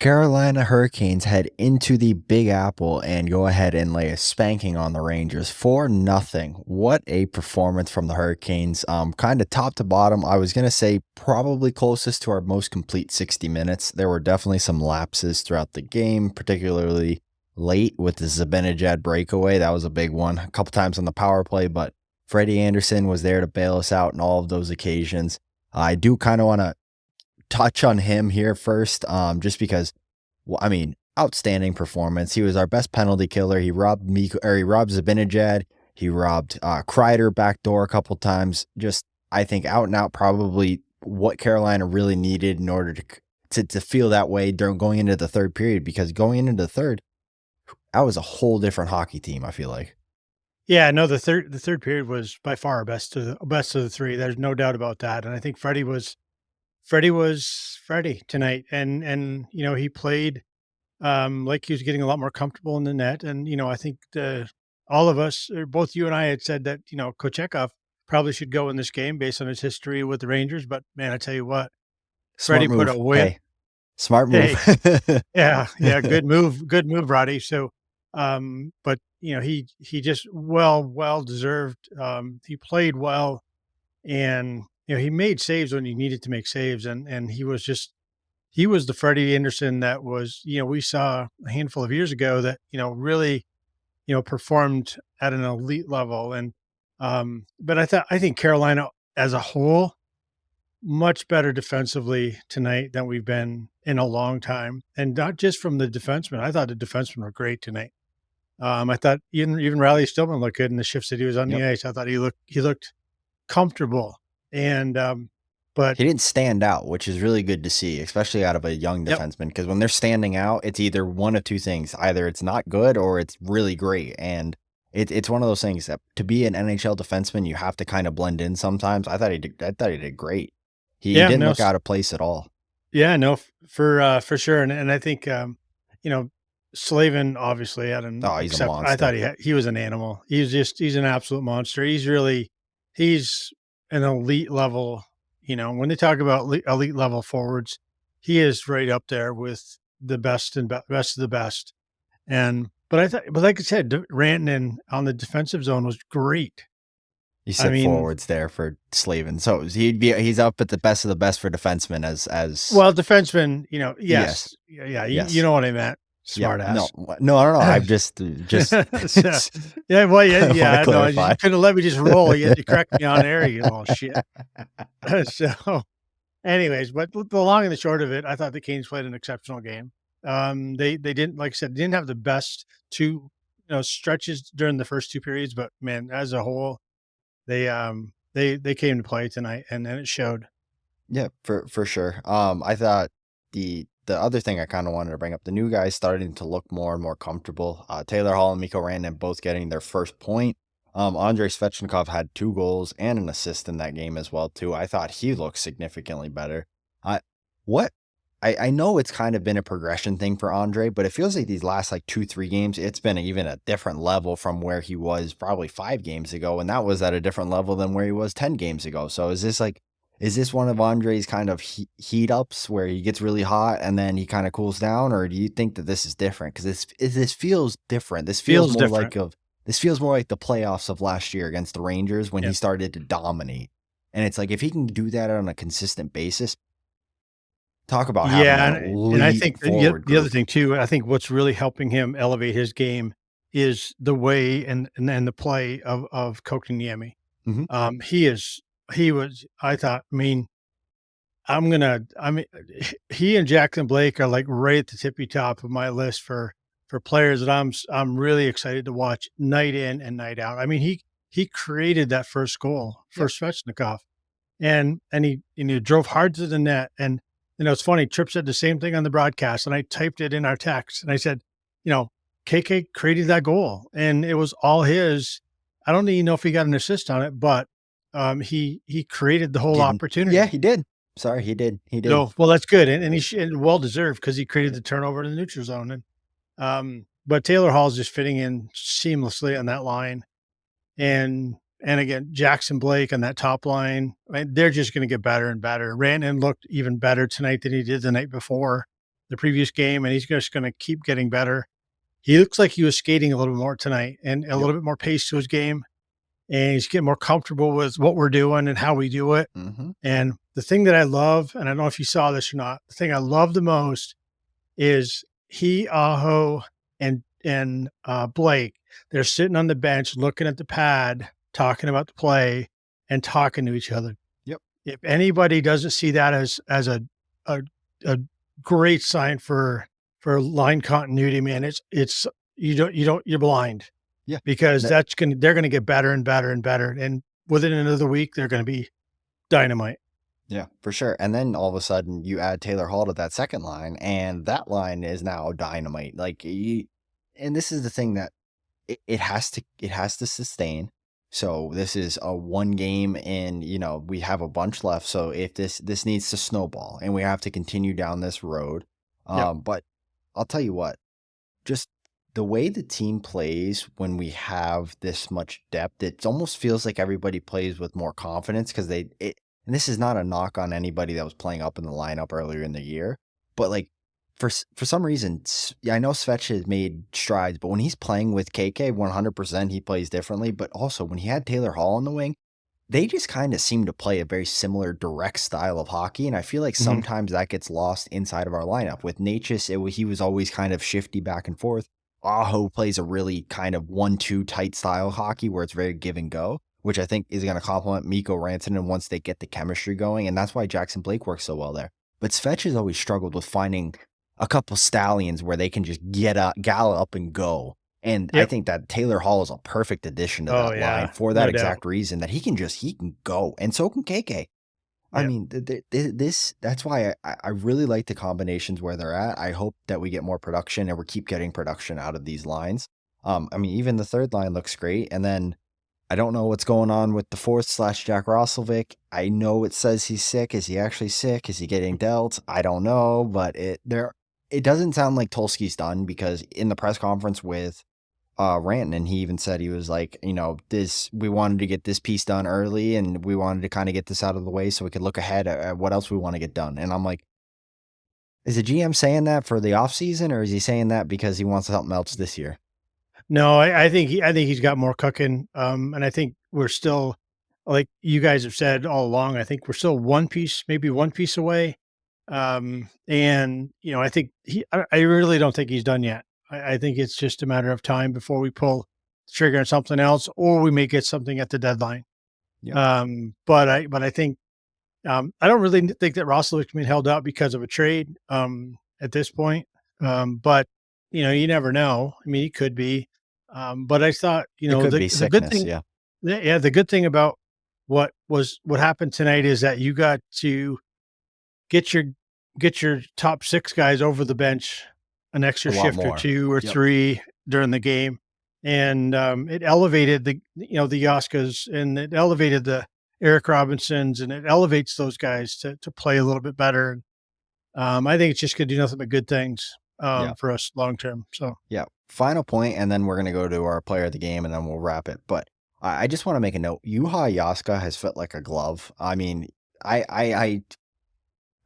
Carolina Hurricanes head into the Big Apple and go ahead and lay a spanking on the Rangers for nothing. What a performance from the Hurricanes. Kind of top to bottom. I was gonna say probably closest to our most complete 60 minutes. There were definitely some lapses throughout the game, particularly late with the Zibanejad breakaway. That was a big one. A couple times on the power play, but Frederik Andersen was there to bail us out in all of those occasions. I do kind of want to touch on him here first, just because, well, I mean, outstanding performance. He was our best penalty killer. He robbed Mika, or he robbed Zibanejad. He robbed Kreider backdoor a couple times. Just, I think, out and out, probably what Carolina really needed in order to feel that way during going into the third period. Because going into the third, that was a whole different hockey team, I feel like. Yeah, no, the third period was by far our best of the three. There's no doubt about that. And I think Freddie was Freddie tonight, and he played like he was getting a lot more comfortable in the net. And I think all of us, or both you and I, had said that Kochekov probably should go in this game based on his history with the Rangers. But man, I tell you what, Smart Freddie put a move. whip. Hey, smart move. Hey, yeah, yeah, good move, Roddy. So, but he just well deserved. He played well, and he made saves when he needed to make saves, and he was the Freddie Andersen that was we saw a handful of years ago that really performed at an elite level. And but I think Carolina as a whole much better defensively tonight than we've been in a long time, and not just from the defensemen. I thought the defensemen were great tonight. I thought even Riley Stillman looked good in the shifts that he was on the Yep. ice. I thought he looked comfortable, and but He didn't stand out, which is really good to see, especially out of a young yep, defenseman. Because when they're standing out, it's either one of two things: either it's not good or it's really great. And it's one of those things that to be an NHL defenseman, you have to kind of blend in sometimes. I thought he did great. He yeah, didn't no, look out of place at all. yeah, no, for sure. And I think you know Slavin obviously had an Oh, he's a except. I thought monster. he was an animal. He's an absolute monster. He's an elite level. When they talk about elite level forwards, he is right up there with the best and best of the best. And but like I said, Rantanen on the defensive zone was great. You I said mean, forwards there for Slavin, so he's up at the best of the best for defensemen as well, defenseman, yes, yes, yeah, you yes. know what I meant, Yep. smart No, ass. no. I've just So, yeah, well, yeah, I want to yeah, no, clarify. you couldn't let me just roll. You had to correct me on air, you little shit. So, anyways, but the long and the short of it, I thought the Canes played an exceptional game. They didn't, like I said, didn't have the best two stretches during the first two periods, but man, as a whole, they came to play tonight, and it showed. Yeah, for sure. I thought the other thing I kind of wanted to bring up, the new guys starting to look more and more comfortable. Taylor Hall and Miko Rantanen both getting their first point. Andrej Švechnikov had 2 goals and an assist in that game as well too. I thought he looked significantly better. I what I know it's kind of been a progression thing for Andre, but it feels like these last like 2, 3 games, it's been even a different level from where he was probably 5 games ago, and that was at a different level than where he was 10 games ago. So is this one of Andre's kind of heat ups where he gets really hot and then he kind of cools down, or do you think that this is different? Because this feels different. Feels different. This feels more like the playoffs of last year against the Rangers when he Yeah. started to dominate. And it's like if he can do that on a consistent basis, talk about having Yeah, an and I elite think forward the other group. thing too, I think what's really helping him elevate his game is the way and the play of Kokiniemi. Mhm. He is he was I thought, I mean, I mean, he and Jackson Blake are like right at the tippy top of my list for players that I'm really excited to watch night in and night out. I mean, he created that first goal for Yep. Svechnikov, and he drove hard to the net. And it's funny. Tripp said the same thing on the broadcast, and I typed it in our text, and I said, KK created that goal, and it was all his. I don't even know if he got an assist on it, but he created the whole Didn't. Yeah, opportunity. he did. Sorry, he did. He did. So, well, that's good, and and well deserved because he created the turnover in the neutral zone. And but Taylor Hall's just fitting in seamlessly on that line, and again, Jackson Blake on that top line. I mean, they're just going to get better and better. Rantanen looked even better tonight than he did the night before. the previous game, and he's just going to keep getting better. He looks like he was skating a little bit more tonight and a Yep. little bit more pace to his game, and he's getting more comfortable with what we're doing and how we do it. Mm-hmm. And the thing that I love, and I don't know if you saw this or not, the thing I love the most is he, Aho, and Blake. They're sitting on the bench looking at the pad, talking about the play, and talking to each other. Yep. If anybody doesn't see that as a a great sign for line continuity, man, it's you're blind Yeah. because That, they're gonna get better and better and better, and within another week they're gonna be dynamite. yeah, for sure. And then all of a sudden you add Taylor Hall to that second line, and that line is now dynamite. And this is the thing that it has to sustain. So this is a one game, and we have a bunch left. So if this needs to snowball, and we have to continue down this road. Yep. But I'll tell you what, just the way the team plays when we have this much depth, it almost feels like everybody plays with more confidence because and this is not a knock on anybody that was playing up in the lineup earlier in the year, but like for some reason, yeah, I know Svech has made strides, but when he's playing with KK, 100% he plays differently. But also when he had Taylor Hall on the wing, they just kind of seem to play a very similar direct style of hockey, and I feel like Mhm. sometimes that gets lost inside of our lineup. With Natchez, he was always kind of shifty back and forth. Aho plays a really kind of 1-2 tight style hockey where it's very give and go, which I think is going to complement Mikko Rantanen once they get the chemistry going, and that's why Jackson Blake works so well there. But Svech has always struggled with finding a couple stallions where they can just gallop up and go. And I Yep. think that Taylor Hall is a perfect addition to Oh, that line yeah. for that No doubt. exact reason that he can go, and so can KK. I Yep. mean, that's why I really like the combinations where they're at. I hope that we get more production and we keep getting production out of these lines. I mean, even the third line looks great, and then I don't know what's going on with the fourth slash Jack Roslovic. I know it says he's sick. Is he actually sick? Is he getting dealt? I don't know, but it doesn't sound like Tulski's done, because in the press conference with Rantanen, he even said, he was like, we wanted to get this piece done early, and we wanted to kind of get this out of the way so we could look ahead at what else we want to get done. And I'm like, is the GM saying that for the offseason, or is he saying that because he wants something else this year? No, I think he's got more cooking, and I think we're still, like you guys have said all along, I think we're still maybe one piece away, and, I think I really don't think he's done yet. I think it's just a matter of time before we pull the trigger on something else, or we may get something at the deadline. Yep. But I think, I don't really think that Roslovic's been held out because of a trade, at this point, but, you never know. I mean, he could be. But I thought, It could be the good sickness. thing, Yeah. yeah, the good thing about what happened tonight is that you got to get your top 6 guys over the bench an extra A lot shift or more. 2 or Yep. 3 during the game, and, it elevated the Yaskas, and it elevated the Eric Robinsons, and it elevates those guys to play a little bit better. I think it's just gonna do nothing but good things, Yeah. for us long term. So Yeah. Final point, and then we're going to go to our player of the game, and then we'll wrap it. But I just want to make a note. Juha Yaska has fit like a glove. I mean, I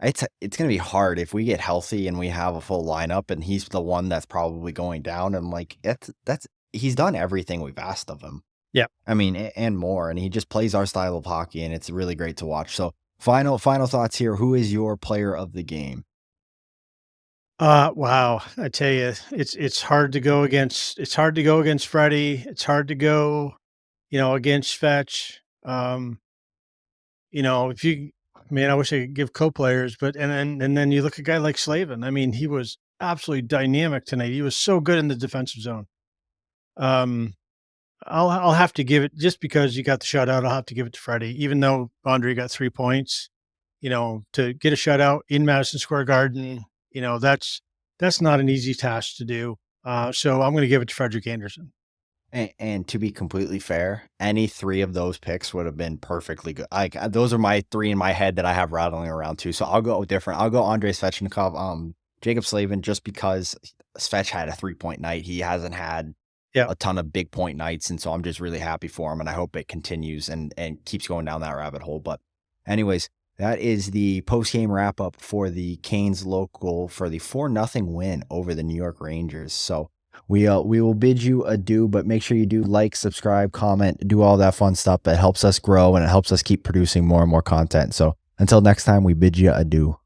it's going to be hard if we get healthy and we have a full lineup, and he's the one that's probably going down. And like, that's he's done everything we've asked of him. yeah. I mean, and more. And he just plays our style of hockey, and it's really great to watch. So final thoughts here. Who is your player of the game? Wow. I tell you, it's hard to go against. It's hard to go against Freddie. It's hard to go, against Fetch. If you, man, I wish I could give co-players, but and then you look at a guy like Slavin. I mean, he was absolutely dynamic tonight. He was so good in the defensive zone. Um, I'll have to give it, just because you got the shutout. I'll have to give it to Freddie, even though Andre got 3 points. To get a shutout in Madison Square Garden, that's not an easy task to do. So I'm going to give it to Frederik Andersen. And to be completely fair, any three of those picks would have been perfectly good. Like, those are my three in my head that I have rattling around too. So I'll go different. I'll go Andrej Švechnikov, Jacob Slavin, just because Svech had a 3-point night. He hasn't had Yeah. a ton of big point nights, and so I'm just really happy for him, and I hope it continues and keeps going down that rabbit hole. But anyways, That is the post-game wrap-up for the Canes local for the 4-0 win over the New York Rangers. So we will bid you adieu, but make sure you do like, subscribe, comment, do all that fun stuff. It helps us grow and it helps us keep producing more and more content. So until next time, we bid you adieu.